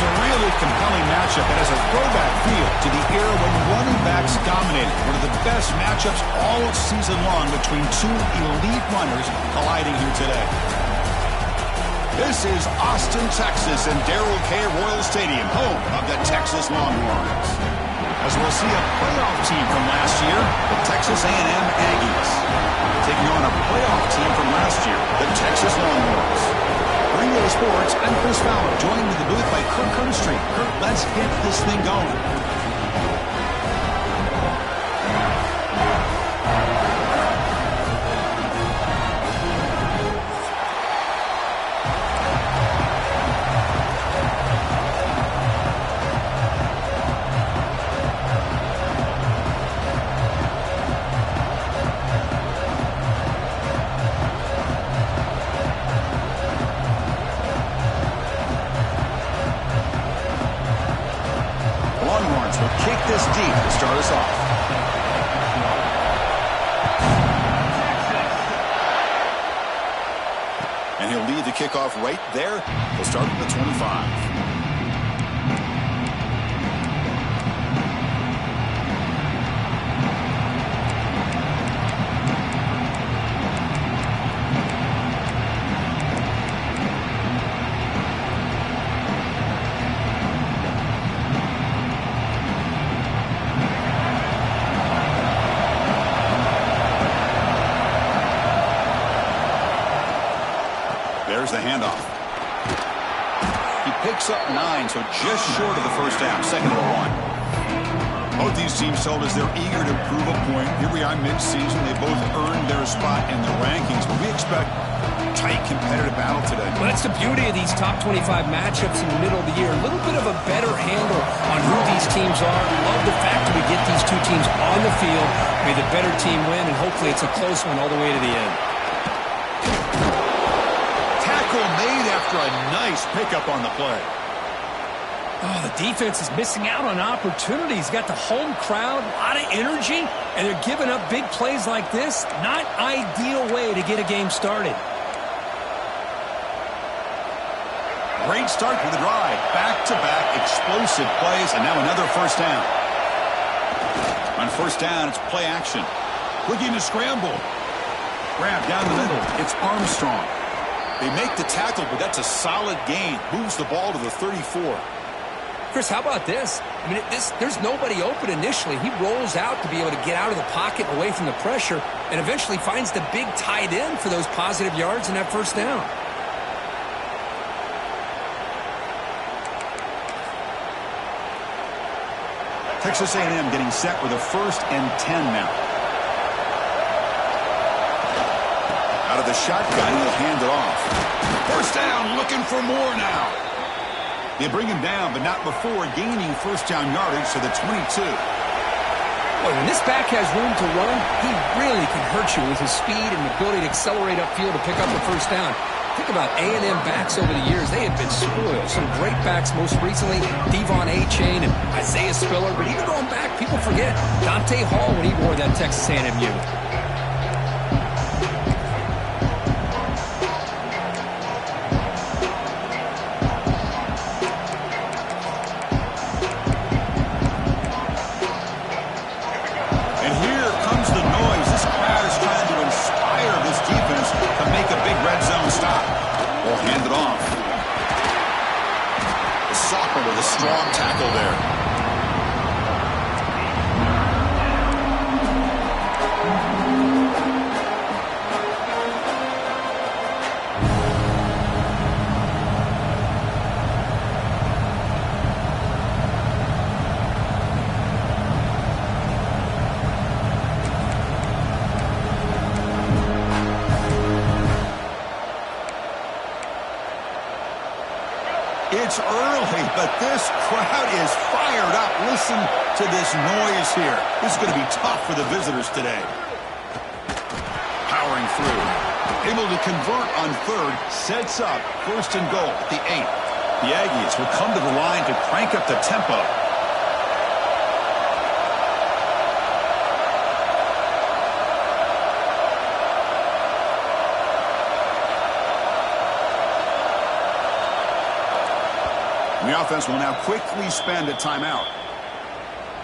a really compelling matchup that has a throwback feel to the era when running backs dominated. One of the best matchups all season long between two elite runners colliding here today. This is Austin, Texas, and Darrell K. Royal Stadium, home of the Texas Longhorns. As we'll see a playoff team from last year, the Texas A&M Aggies, taking on a playoff team from last year, the Texas Longhorns. Ringway Sports, I'm Chris Fowler, joined in the booth by Kirk Kernstreet. Kirk, let's get this thing going. This deep to start us off. And he'll lead the kickoff right there. He'll start at the 25. There's the handoff. He picks up 9, so just short of the first down. Second and 1. Both these teams told us they're eager to prove a point. Here we are mid-season. They both earned their spot in the rankings, but we expect a tight, competitive battle today. Well, that's the beauty of these top 25 matchups in the middle of the year. A little bit of a better handle on who these teams are. Love the fact that we get these two teams on the field. May the better team win, and hopefully it's a close one all the way to the end. Made after a nice pickup on the play. Oh, the defense is missing out on opportunities. Got the home crowd, a lot of energy, and they're giving up big plays like this. Not ideal way to get a game started. Great start to the drive. Back-to-back explosive plays, and now another first down. On first down, it's play action. Looking to scramble. Grab down the middle. It's Armstrong. They make the tackle, but that's a solid gain. Moves the ball to the 34. Chris, how about this? I mean, there's nobody open initially. He rolls out to be able to get out of the pocket away from the pressure and eventually finds the big tight end for those positive yards in that first down. Texas A&M getting set with a 1st and 10 now. Out of the shotgun, he'll hand it off. First down, looking for more now. They bring him down, but not before gaining first down yardage to the 22. Boy, when this back has room to run, he really can hurt you with his speed and ability to accelerate upfield to pick up the first down. Think about A&M backs over the years. They have been spoiled. Some great backs most recently, Devon A-Chain and Isaiah Spiller. But even going back, people forget Dante Hall when he wore that Texas A&M unit. With a strong tackle there. It's early, but this crowd is fired up. Listen to this noise here. This is going to be tough for the visitors today. Powering through. Able to convert on 3rd. Sets up 1st and goal at the 8. The Aggies will come to the line to crank up the tempo. We offense will now quickly spend a timeout.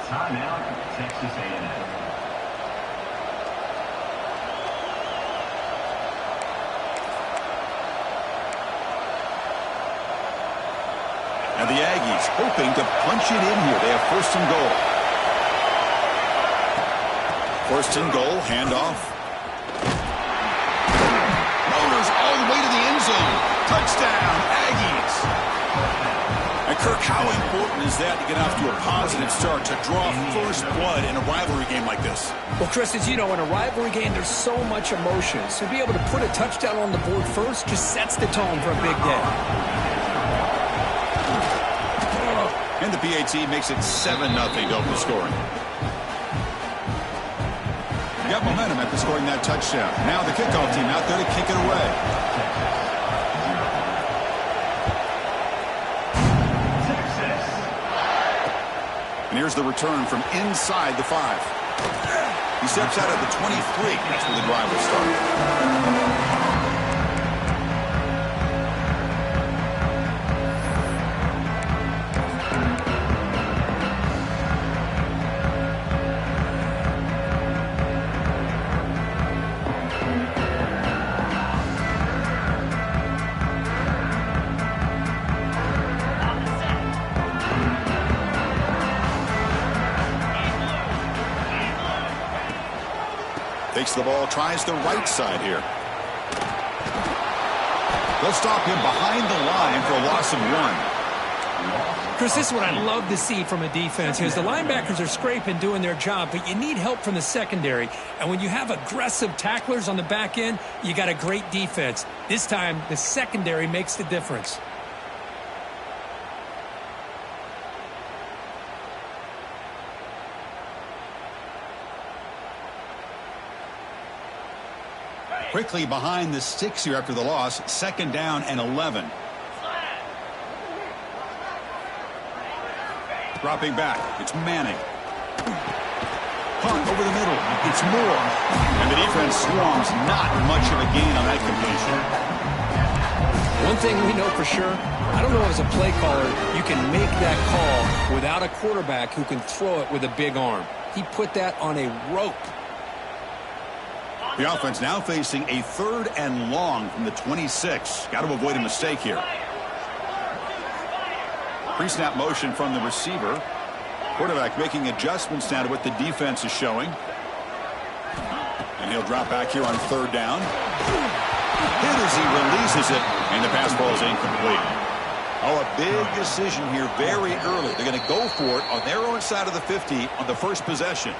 Timeout, Texas A&M. And the Aggies hoping to punch it in here. They have first and goal. First and goal, handoff. Motors all the way to the end zone. Touchdown, Aggies. And Kirk, how important is that to get off to a positive start, to draw first blood in a rivalry game like this? Well, Chris, as you know, in a rivalry game, there's so much emotion. So to be able to put a touchdown on the board first just sets the tone for a big day. And the PAT makes it 7-0 to open scoring. Got momentum after scoring that touchdown. Now the kickoff team out there to kick it away. And here's the return from inside the 5. He steps out at the 23. That's where the drive will start. Takes the ball, tries the right side here. They'll stop him behind the line for a loss of 1. Chris, this is what I love to see from a defense. Is the linebackers are scraping, doing their job, but you need help from the secondary. And when you have aggressive tacklers on the back end, you got a great defense. This time, the secondary makes the difference. Quickly behind the sticks here after the loss. 2nd down and 11. Dropping back. It's Manning. Punt over the middle. It's Moore. And the defense swarms. Not much of a gain on that completion. One thing we know for sure, I don't know as a play caller, you can make that call without a quarterback who can throw it with a big arm. He put that on a rope. The offense now facing a 3rd and long from the 26. Got to avoid a mistake here. Pre-snap motion from the receiver. Quarterback making adjustments now to what the defense is showing. And he'll drop back here on 3rd down. Hit as he releases it, and the pass ball is incomplete. Oh, a big decision here very early. They're going to go for it on their own side of the 50 on the first possession.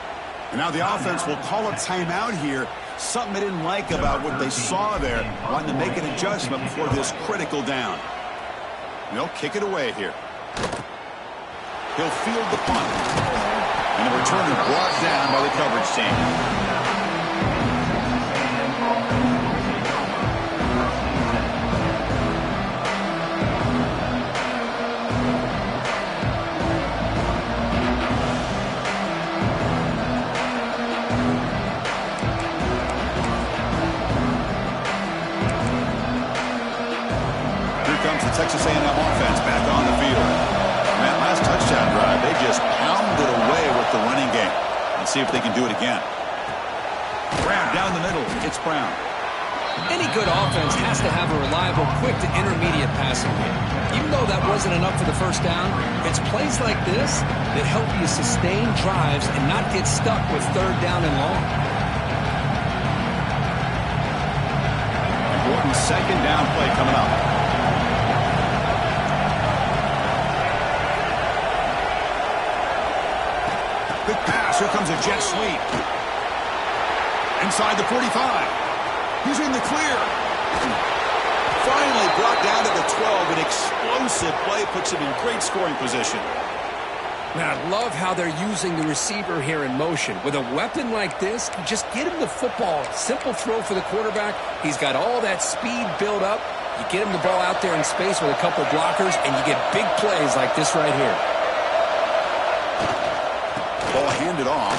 And now the offense will call a timeout here. Something they didn't like about what they saw there. Wanting to make an adjustment before this critical down. And they'll kick it away here. He'll field the punt. And the returner brought down by the coverage team. Texas A&M offense back on the field. And that last touchdown drive, they just pounded away with the running game. Let's see if they can do it again. Grab down the middle. It's Brown. Any good offense has to have a reliable, quick to intermediate passing game. Even though that wasn't enough for the first down, it's plays like this that help you sustain drives and not get stuck with 3rd down and long. Important 2nd down play coming up. Quick pass. Here comes a jet sweep. Inside the 45. He's in the clear. Finally brought down to the 12. An explosive play puts him in great scoring position. Man, I love how they're using the receiver here in motion. With a weapon like this, just get him the football. Simple throw for the quarterback. He's got all that speed built up. You get him the ball out there in space with a couple blockers, and you get big plays like this right here. Ball handed off.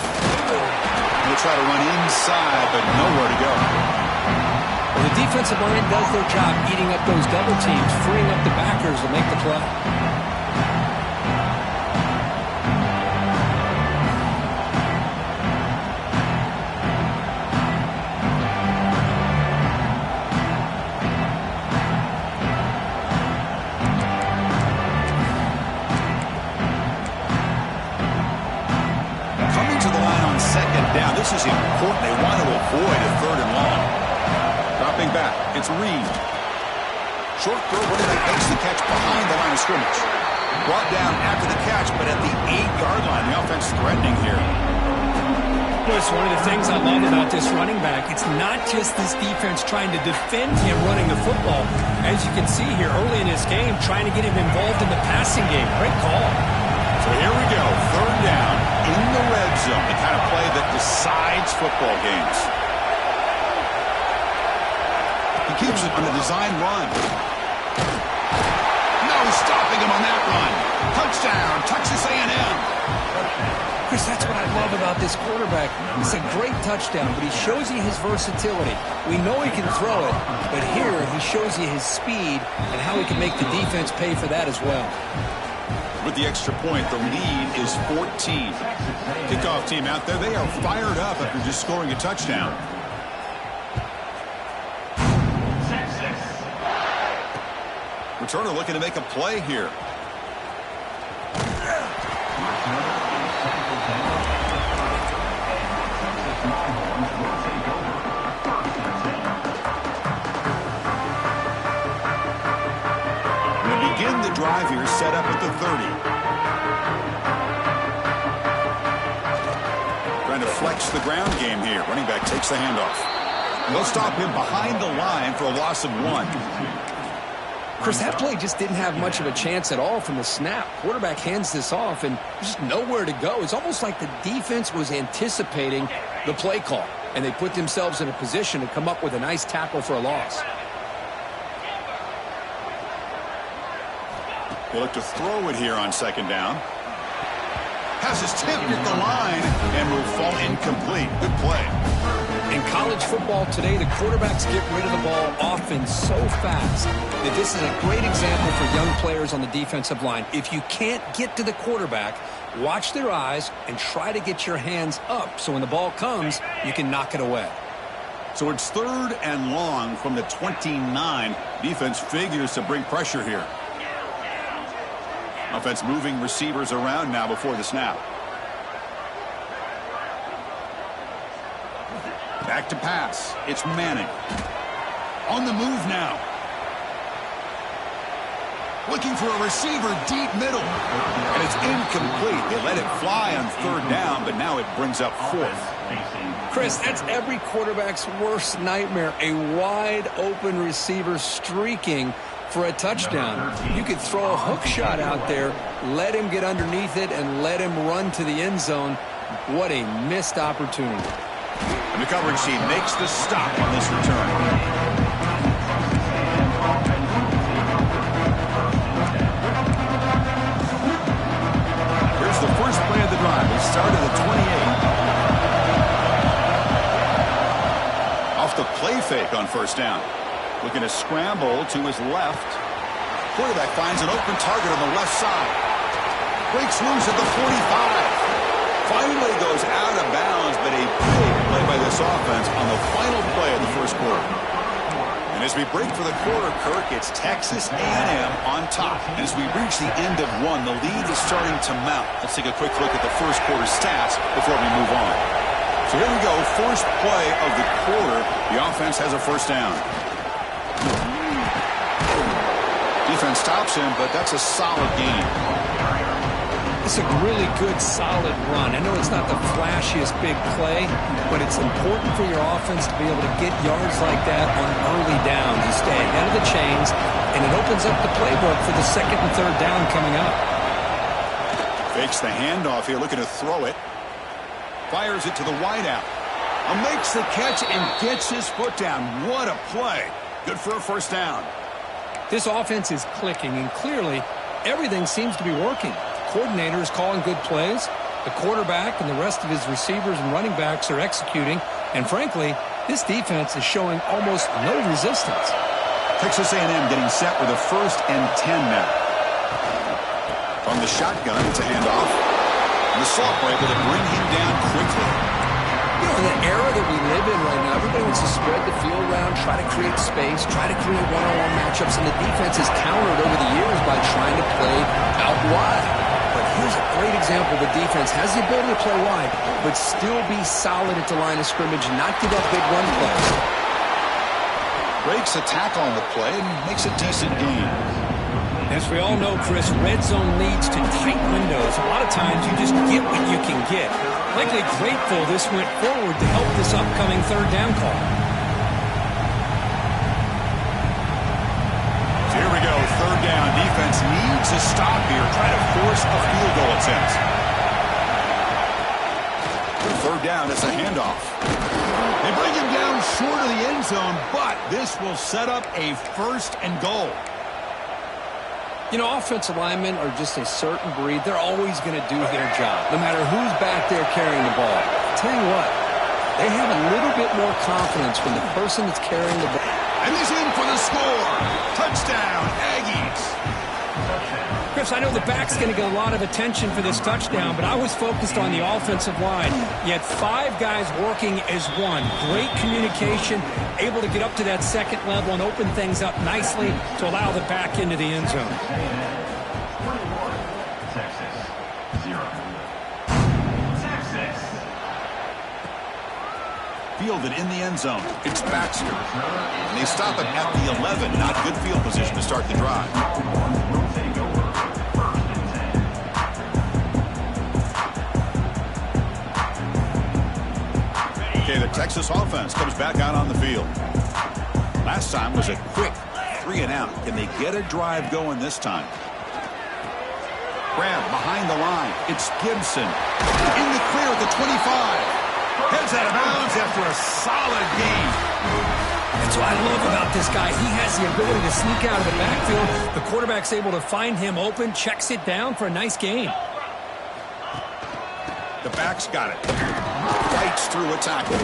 They'll try to run inside, but nowhere to go. Well, the defensive line does their job eating up those double teams, freeing up the backers to make the play. this is important. They want to avoid a 3rd and long. Dropping back, it's Reed. Short throw, running back makes the catch behind the line of scrimmage. Brought down after the catch, but at the 8-yard line, the offense threatening here. It's one of the things I love about this running back. It's not just this defense trying to defend him running the football. As you can see here early in this game, trying to get him involved in the passing game. Great call. So here we go, 3rd down in the red zone, the kind of play that decides football games. He keeps it on a design run. No stopping him on that run. Touchdown, Texas A&M. Chris, that's what I love about this quarterback. It's a great touchdown, but he shows you his versatility. We know he can throw it, but here he shows you his speed and how he can make the defense pay for that as well. With the extra point, the lead is 14. Kickoff team out there, they are fired up after just scoring a touchdown. Returner looking to make a play here. We begin the drive here, set up at the 30. Trying to flex the ground game here. Running back takes the handoff. They'll stop him behind the line for a loss of 1. Chris, that play just didn't have much of a chance at all from the snap. Quarterback hands this off, and there's just nowhere to go. It's almost like the defense was anticipating the play call, and they put themselves in a position to come up with a nice tackle for a loss. They look to throw it here on 2nd down. Passes tipped at the line and will fall incomplete. Good play. In college football today, the quarterbacks get rid of the ball often so fast that this is a great example for young players on the defensive line. If you can't get to the quarterback, watch their eyes and try to get your hands up so when the ball comes, you can knock it away. So it's 3rd and long from the 29. Defense figures to bring pressure here. Offense moving receivers around now before the snap. Back to pass. It's Manning. On the move now. Looking for a receiver deep middle. And it's incomplete. They let it fly on 3rd down, but now it brings up 4th. Chris, that's every quarterback's worst nightmare. A wide open receiver streaking for a touchdown. You could throw a hook shot out there, let him get underneath it, and let him run to the end zone. What a missed opportunity. And the coverage team makes the stop on this return. Here's the first play of the drive. It started at the 28. Off the play fake on 1st down. Looking to scramble to his left. Quarterback finds an open target on the left side. Breaks loose at the 45. Finally goes out of bounds, but a big play by this offense on the final play of the 1st quarter. And as we break for the quarter, Kirk, it's Texas A&M on top. And as we reach the end of 1, the lead is starting to mount. Let's take a quick look at the 1st quarter stats before we move on. So here we go, first play of the quarter. The offense has a 1st down. Defense stops him, but that's a solid gain. It's a really good, solid run. I know it's not the flashiest big play, but it's important for your offense to be able to get yards like that on early downs. You stay ahead of the chains, and it opens up the playbook for the 2nd and 3rd down coming up. Fakes the handoff here, looking to throw it. Fires it to the wideout. Makes the catch and gets his foot down. What a play. Good for a 1st down. This offense is clicking, and clearly everything seems to be working. Coordinator is calling good plays. The quarterback and the rest of his receivers and running backs are executing. And frankly, this defense is showing almost no resistance. Texas A&M getting set with a 1st and 10 now. From the shotgun, it's a handoff. And the Salk able to bring him down quickly. You know, in the era that we live in right now, everybody wants to spread the field around, try to create space, try to create one-on-one matchups, and the defense has countered over the years by trying to play out wide. But here's a great example example, the defense has the ability to play wide, but still be solid at the line of scrimmage and not give up big run plays. Breaks a tackle on the play and makes a decent gain. As we all know, Chris, red zone leads to tight windows. A lot of times you just get what you can get. Likely grateful this went forward to help this upcoming third down call. So here we go, third down. Defense needs a stop here. Try to force a field goal attempt. Third down, it's a handoff. They bring him down short of the end zone, but this will set up a first and goal. You know, offensive linemen are just a certain breed. They're always going to do their job, no matter who's back there carrying the ball. I'll tell you what, they have a little bit more confidence when the person that's carrying the ball. And he's in for the score. Touchdown, Aggies. Chris, I know the back's going to get a lot of attention for this touchdown, but I was focused on the offensive line. You had 5 guys working as one. Great communication, able to get up to that second level and open things up nicely to allow the back into the end zone. Texas, 0. Texas. Fielded in the end zone. It's Baxter. And they stop him at the 11. Not good field position to start the drive. Okay, the Texas offense comes back out on the field. Last time was a quick 3 and out. Can they get a drive going this time? Grab behind the line. It's Gibson. In the clear at the 25. Heads out of bounds after a solid game. That's what I love about this guy. He has the ability to sneak out of the backfield. The quarterback's able to find him open, checks it down for a nice gain. The back's got it. Fights through a tackle.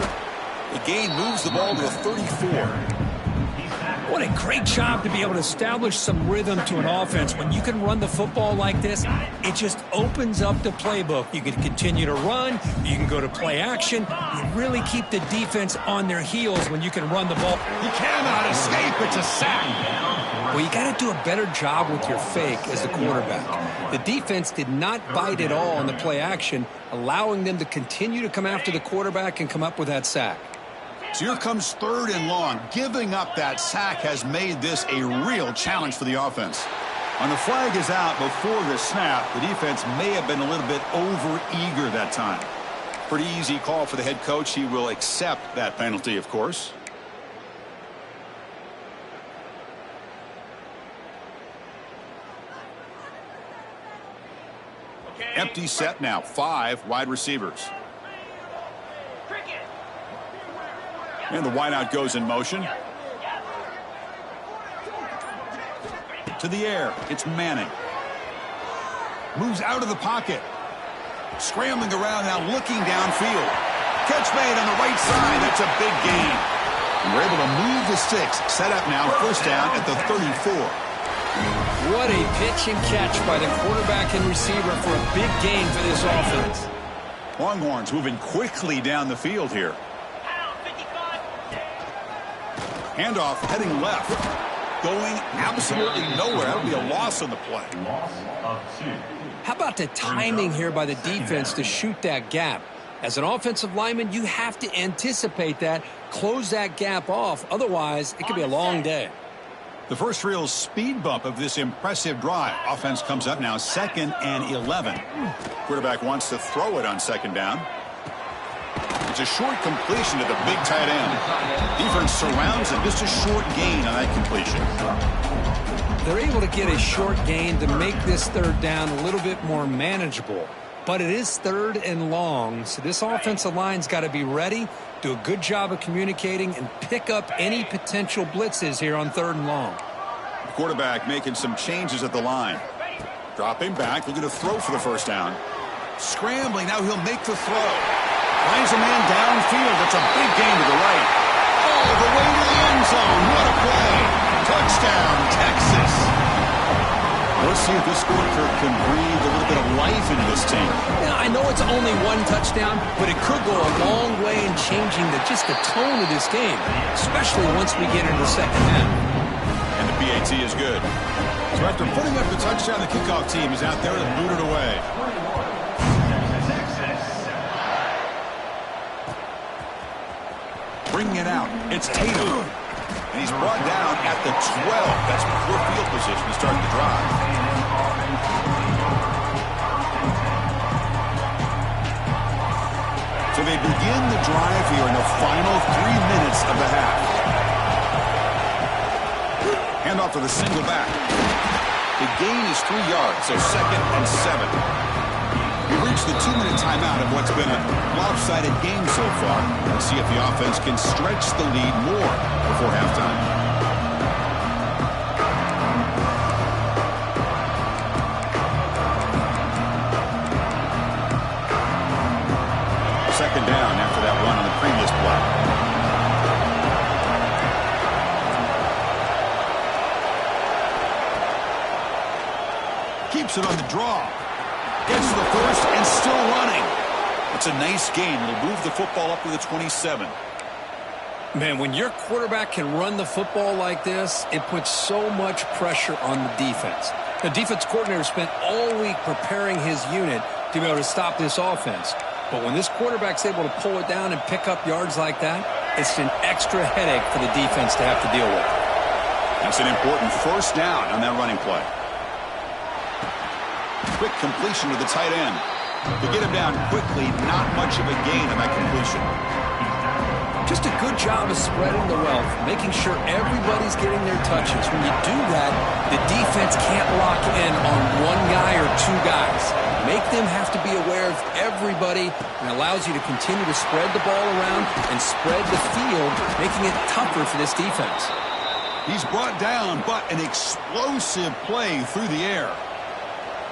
The gain moves the ball to the 34. What a great job to be able to establish some rhythm to an offense. When you can run the football like this, it just opens up the playbook. You can continue to run. You can go to play action. You really keep the defense on their heels when you can run the ball. He cannot escape. It's a sack. Well, you got to do a better job with your fake as the quarterback. The defense did not bite at all on the play action, allowing them to continue to come after the quarterback and come up with that sack. So here comes third and long. Giving up that sack has made this a real challenge for the offense. When the flag is out before the snap, the defense may have been a little bit over-eager that time. Pretty easy call for the head coach. He will accept that penalty, of course. Empty set now. 5 wide receivers. And the wideout goes in motion. To the air. It's Manning. Moves out of the pocket. Scrambling around now, looking downfield. Catch made on the right side. That's a big gain. And we're able to move the sticks. Set up now, first down at the 34. What a pitch and catch by the quarterback and receiver for a big gain for this offense. Longhorns moving quickly down the field here. Handoff heading left. Going absolutely nowhere. That'll be a loss on the play. Loss of 2. How about the timing here by the defense to shoot that gap? As an offensive lineman, you have to anticipate that, close that gap off. Otherwise, it could be a long day. The first real speed bump of this impressive drive. Offense comes up now, 2nd and 11. Quarterback wants to throw it on 2nd down. It's a short completion to the big tight end. Defense surrounds him. Just a short gain on that completion. They're able to get a short gain to make this third down a little bit more manageable. But it is 3rd and long, so this offensive line's got to be ready, do a good job of communicating, and pick up any potential blitzes here on 3rd and long. The quarterback making some changes at the line. Dropping back, looking to throw for the first down. Scrambling, now he'll make the throw. Finds a man downfield. That's a big gain to the right. All the way to the end zone. What a play. Touchdown, Texas. Let's see if this scorecard can breathe a little bit of life into this team. Yeah, I know it's only 1 touchdown, but it could go a long way in changing just the tone of this game, especially once we get into the second half. And the PAT is good. So after putting up the touchdown, the kickoff team is out there to boot it away. out. It's Tatum. And he's brought down at the 12. That's poor field position to start the drive. So they begin the drive here in the final 3 minutes of the half. Handoff to the single back. The gain is 3 yards, so 2nd and 7. We've reached the 2-minute timeout of what's been a lopsided game so far. Let's see if the offense can stretch the lead more before halftime. Second down after that run on the previous play. Keeps it on the draw. Gets to the first and still running. It's a nice game. It'll move the football up to the 27. Man, when your quarterback can run the football like this, it puts so much pressure on the defense. The defense coordinator spent all week preparing his unit to be able to stop this offense. But when this quarterback's able to pull it down and pick up yards like that, it's an extra headache for the defense to have to deal with. That's an important first down on that running play. Quick completion to the tight end. To get him down quickly, not much of a gain on that completion. Just a good job of spreading the wealth, making sure everybody's getting their touches. When you do that, the defense can't lock in on one guy or two guys. Make them have to be aware of everybody, and allows you to continue to spread the ball around and spread the field, making it tougher for this defense. He's brought down, but an explosive play through the air.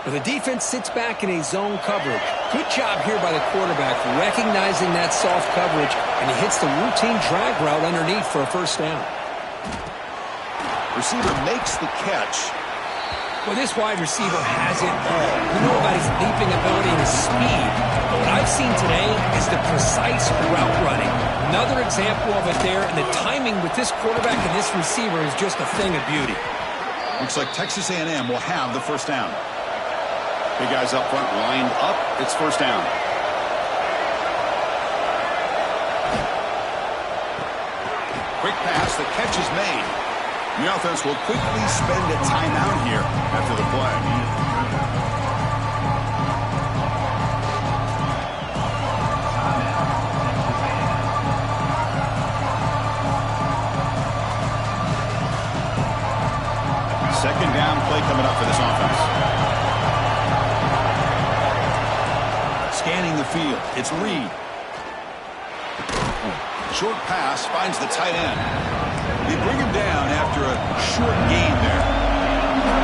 Well, the defense sits back in a zone coverage. Good job here by the quarterback, recognizing that soft coverage, and he hits the routine drag route underneath for a first down. Receiver makes the catch. Well, this wide receiver has it all. We know about his leaping ability and his speed, but what I've seen today is the precise route running. Another example of it there, and the timing with this quarterback and this receiver is just a thing of beauty. Looks like Texas A&M will have the first down. Big guys up front lined up. It's first down. Quick pass. The catch is made. The offense will quickly spend a timeout here after the play. Second down play coming up for this offense. Scanning the field. It's Reed. Short pass finds the tight end. They bring him down after a short gain there.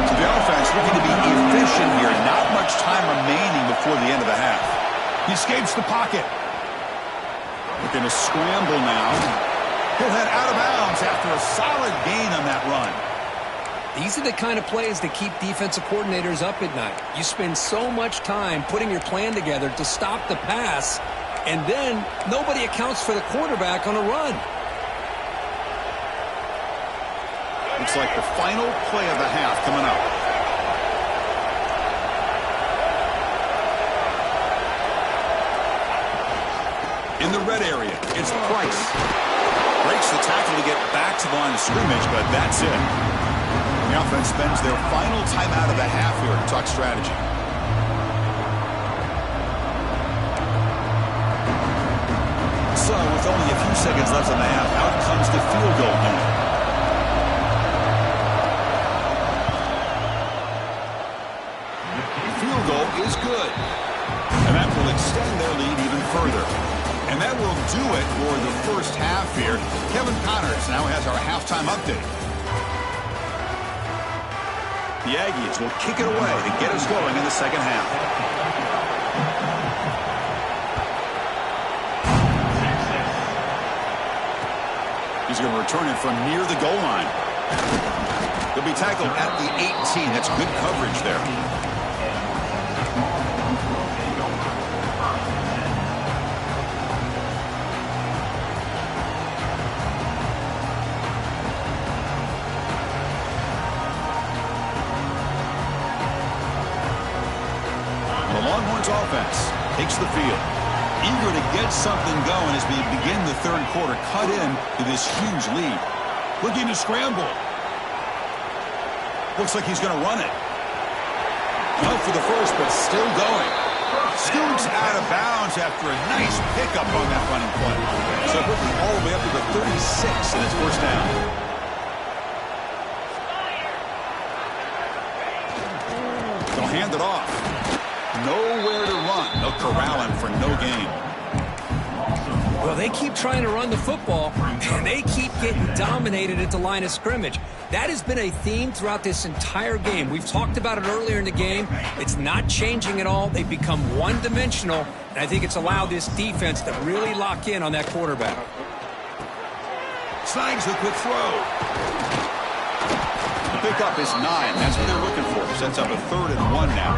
So the offense looking to be efficient here. Not much time remaining before the end of the half. He escapes the pocket. Looking to scramble now. He'll head out of bounds after a solid gain on that run. These are the kind of plays that keep defensive coordinators up at night. You spend so much time putting your plan together to stop the pass, and then nobody accounts for the quarterback on a run. Looks like the final play of the half coming up. In the red area, it's Price. Breaks the tackle to get back to the line of scrimmage, but that's it. The offense spends their final timeout of the half here to talk strategy. So, with only a few seconds left in the half, out comes the field goal unit. The field goal is good. And that will extend their lead even further. And that will do it for the first half here. Kevin Connors now has our halftime update. The Aggies will kick it away to get us going in the second half. He's going to return it from near the goal line. He'll be tackled at the 18. That's good coverage there. The Longhorns offense takes the field. eager to get something going as we begin the third quarter, cut in to this huge lead. Looking to scramble. Looks like he's going to run it. Out for the first, but still going. Scoots out of bounds after a nice pickup on that running play. So quickly all the way up to the 36, and it's first down. They'll hand it off. Nowhere to run. They'll corral him for no gain. Well, they keep trying to run the football, and they keep getting dominated at the line of scrimmage. That has been a theme throughout this entire game. We've talked about it earlier in the game. It's not changing at all. They've become one-dimensional, and I think it's allowed this defense to really lock in on that quarterback. Snags the quick throw. Pickup is 9. That's what they're looking for. Sets up a 3rd and 1 now.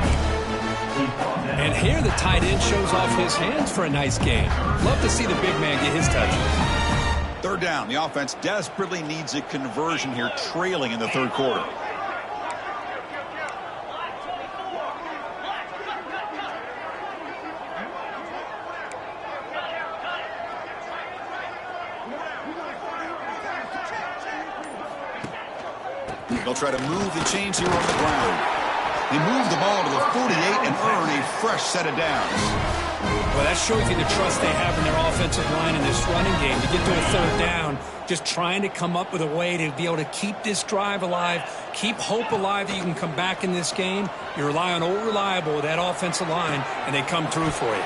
And here the tight end shows off his hands for a nice game. Love to see the big man get his touch. 3rd down. The offense desperately needs a conversion here, trailing in the third quarter. They'll try to move the chains here on the ground. They move the ball to the 48 and earn a fresh set of downs. Well, that shows you the trust they have in their offensive line in this running game to get to a 3rd down, just trying to come up with a way to be able to keep this drive alive, keep hope alive that you can come back in this game. You rely on old reliable with that offensive line, and they come through for you.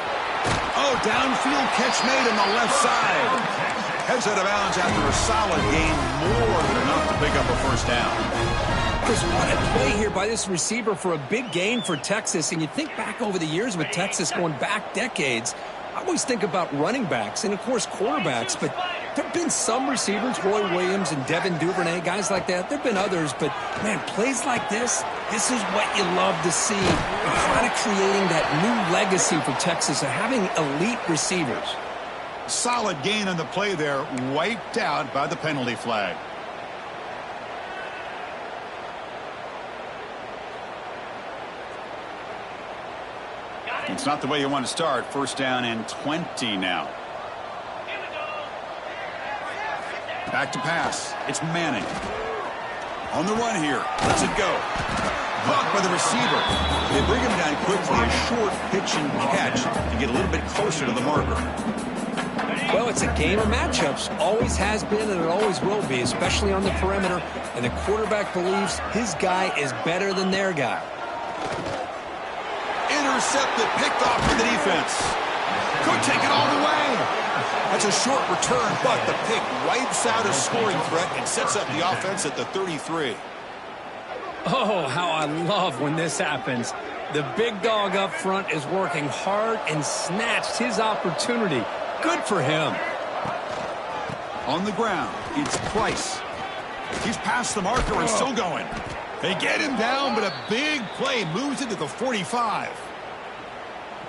Oh, downfield catch made on the left side. Heads out of bounds after a solid gain, more than enough to pick up a first down. Chris, what a play here by this receiver for a big gain for Texas. And you think back over the years with Texas going back decades, I always think about running backs and, of course, quarterbacks. But there have been some receivers, Roy Williams and Devin Duvernay, guys like that. There have been others. But, man, plays like this is what you love to see. And kind of creating that new legacy for Texas of having elite receivers. Solid gain on the play there, wiped out by the penalty flag. It's not the way you want to start. First down and 20 now. Back to pass. It's Manning. On the run here. Let's it go. Blocked by the receiver. They bring him down quickly. A short pitch and catch to get a little bit closer to the marker. Well, it's a game of matchups. Always has been and it always will be, especially on the perimeter. And the quarterback believes his guy is better than their guy. Intercepted, picked off for the defense. Could take it all the way. That's a short return, but the pick wipes out a scoring threat and sets up the offense at the 33. Oh, how I love when this happens. The big dog up front is working hard and snatched his opportunity. Good for him. On the ground, it's Price. He's past the marker and still going. They get him down, but a big play moves it to the 45.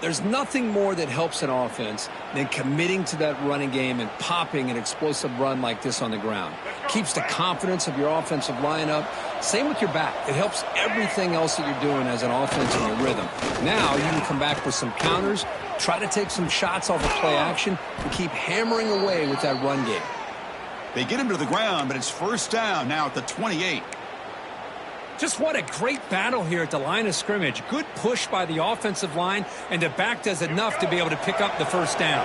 There's nothing more that helps an offense than committing to that running game and popping an explosive run like this on the ground. Keeps the confidence of your offensive lineup. Same with your back. It helps everything else that you're doing as an offense in your rhythm. Now you can come back with some counters, try to take some shots off of play action, and keep hammering away with that run game. They get him to the ground, but it's first down now at the 28. Just what a great battle here at the line of scrimmage. Good push by the offensive line, and the back does enough to be able to pick up the first down.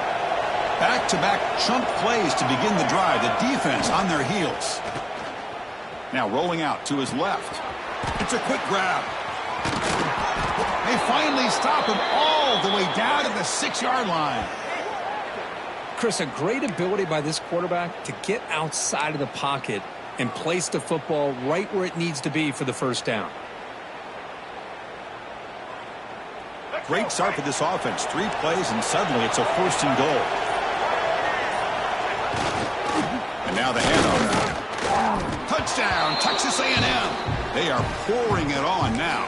Back-to-back chunk plays to begin the drive. The defense on their heels. Now rolling out to his left. It's a quick grab. They finally stop him all the way down to the 6-yard line. Chris, a great ability by this quarterback to get outside of the pocket and place the football right where it needs to be for the first down. Great start for this offense. 3 plays, and suddenly it's a first and goal. And now the handoff. Touchdown, Texas A&M. They are pouring it on now.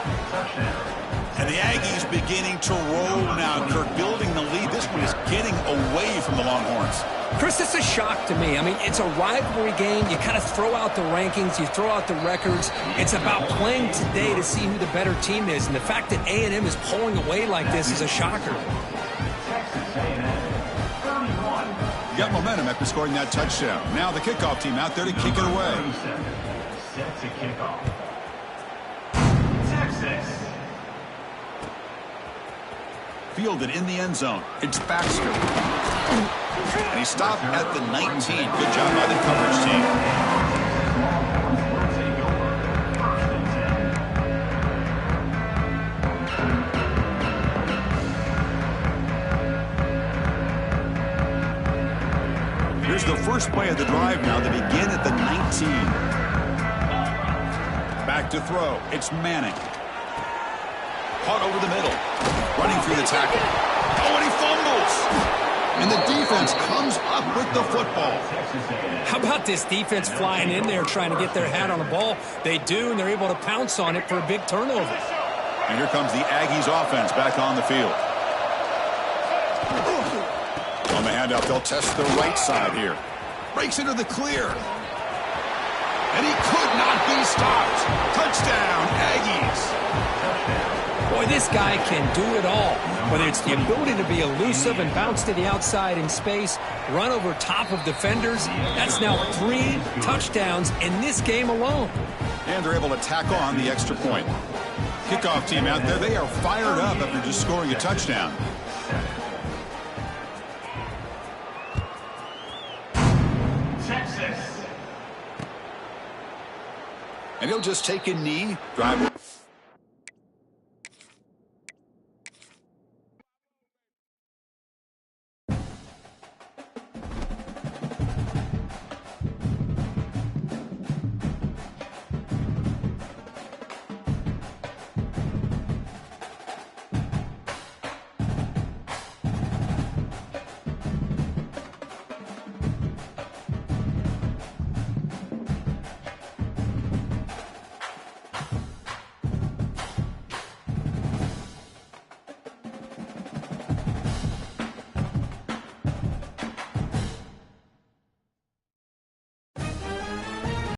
And the Aggies beginning to roll now. Kirk building the lead. This one is getting away from the Longhorns. Chris, it's a shock to me. I mean, it's a rivalry game. You kind of throw out the rankings. You throw out the records. It's about playing today to see who the better team is. And the fact that A&M is pulling away like this is a shocker. Got momentum after scoring that touchdown. Now the kickoff team out there to kick it away. 30 seconds. Set to kick off. Texas. Fielded in the end zone. It's Baxter. And he stopped at the 19. Good job by the coverage team. Here's the first play of the drive now. They begin at the 19. Back to throw. It's Manning. Caught over the middle. Running through the tackle. Oh, and he fumbles. And the defense comes up with the football. How about this defense flying in there trying to get their hat on the ball? They do, and they're able to pounce on it for a big turnover. And here comes the Aggies offense back on the field. On the handout, they'll test the right side here. Breaks into the clear. And he could not be stopped. Touchdown, Aggies. Boy, this guy can do it all. Whether it's the ability to be elusive and bounce to the outside in space, run over top of defenders, that's now 3 touchdowns in this game alone. And they're able to tack on the extra point. Kickoff team out there, they are fired up after just scoring a touchdown. Texas. And he'll just take a knee, drive